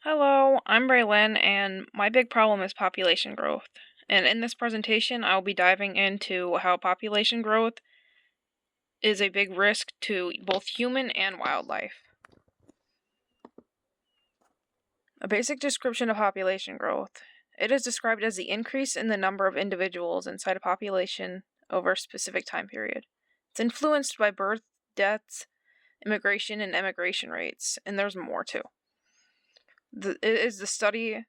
Hello, I'm Braylon, and my big problem is population growth. And in this presentation, I'll be diving into how population growth is a big risk to both human and wildlife. A basic description of population growth. It is described as the increase in the number of individuals inside a population over a specific time period. It's influenced by birth, deaths, immigration, and emigration rates, and there's more too. The study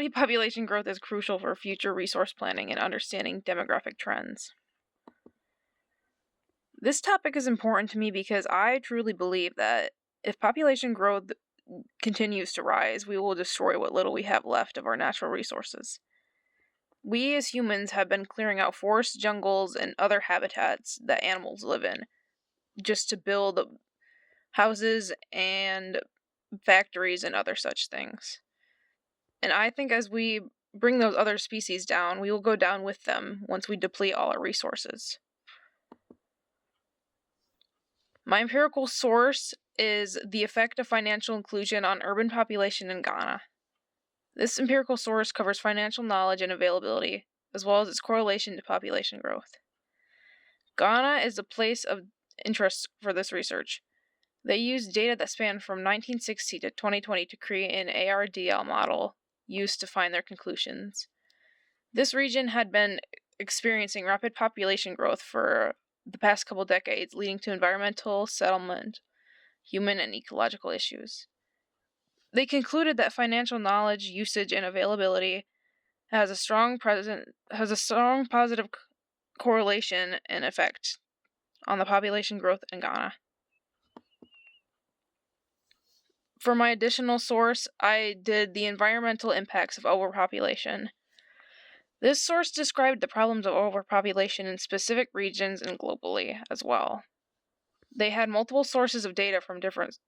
population growth is crucial for future resource planning and understanding demographic trends. This topic is important to me because I truly believe that if population growth continues to rise, we will destroy what little we have left of our natural resources. We as humans have been clearing out forests, jungles, and other habitats that animals live in just to build houses and factories and other such things. And I think as we bring those other species down, we will go down with them once we deplete all our resources. My empirical source is the effect of financial inclusion on urban population in Ghana. This empirical source covers financial knowledge and availability, as well as its correlation to population growth. Ghana is a place of interest for this research. They used data that spanned from 1960 to 2020 to create an ARDL model used to find their conclusions. This region had been experiencing rapid population growth for the past couple decades, leading to environmental, settlement, human, and ecological issues. They concluded that financial knowledge, usage, and availability has a strong positive correlation and effect on the population growth in Ghana. For my additional source, I did the environmental impacts of overpopulation. This source described the problems of overpopulation in specific regions and globally as well. They had multiple sources of data from different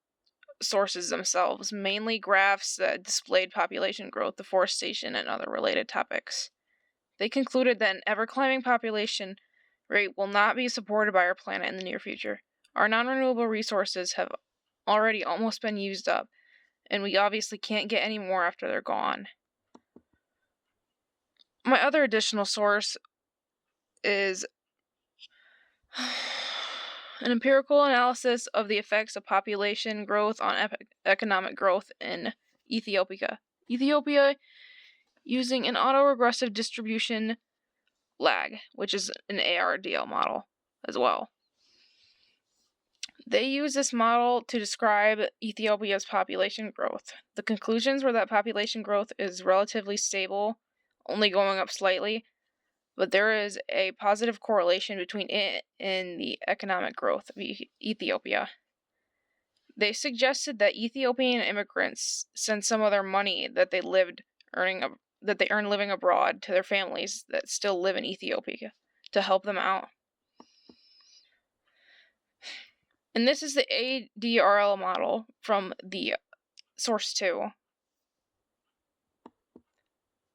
sources themselves, mainly graphs that displayed population growth, deforestation, and other related topics. They concluded that an ever-climbing population rate will not be supported by our planet in the near future. Our non-renewable resources have already almost been used up, and we obviously can't get any more after they're gone. My other additional source is an empirical analysis of the effects of population growth on economic growth in Ethiopia. Ethiopia using an autoregressive distribution lag, which is an ARDL model as well. They use this model to describe Ethiopia's population growth. The conclusions were that population growth is relatively stable, only going up slightly, but there is a positive correlation between it and the economic growth of Ethiopia. They suggested that Ethiopian immigrants send some of their money that they earn living abroad to their families that still live in Ethiopia to help them out. And this is the ADRL model from the source 2.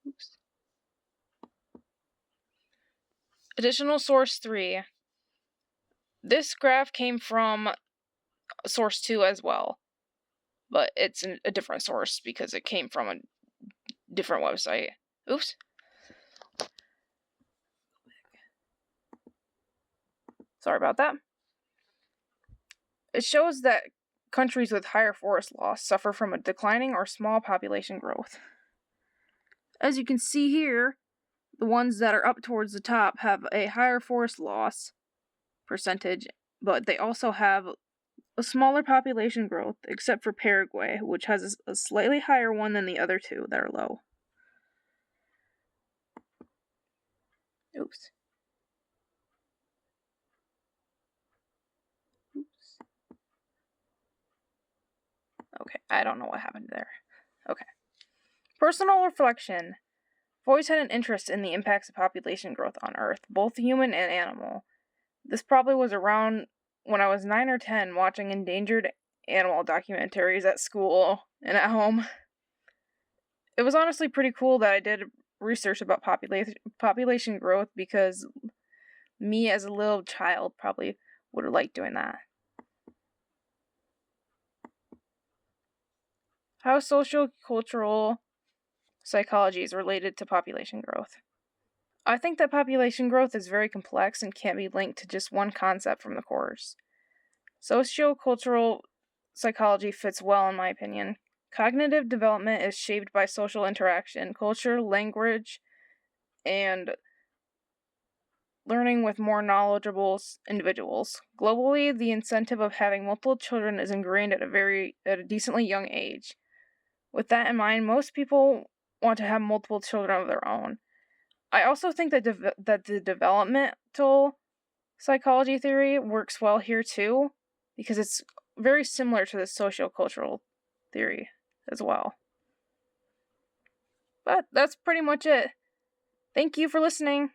Oops. Additional source 3. This graph came from source 2 as well, but it's a different source because it came from a different website. Oops. Sorry about that. It shows that countries with higher forest loss suffer from a declining or small population growth. As you can see here, the ones that are up towards the top have a higher forest loss percentage, but they also have a smaller population growth, except for Paraguay, which has a slightly higher one than the other two that are low. Oops. Okay, I don't know what happened there. Okay. Personal reflection. I've always had an interest in the impacts of population growth on Earth, both human and animal. This probably was around when I was 9 or 10 watching endangered animal documentaries at school and at home. It was honestly pretty cool that I did research about population growth because me as a little child probably would have liked doing that. How sociocultural psychology is related to population growth. I think that population growth is very complex and can't be linked to just one concept from the course. Sociocultural psychology fits well, in my opinion. Cognitive development is shaped by social interaction, culture, language, and learning with more knowledgeable individuals. Globally, the incentive of having multiple children is ingrained at a decently young age. With that in mind, most people want to have multiple children of their own. I also think that the developmental psychology theory works well here too, because it's very similar to the sociocultural theory as well. But that's pretty much it. Thank you for listening.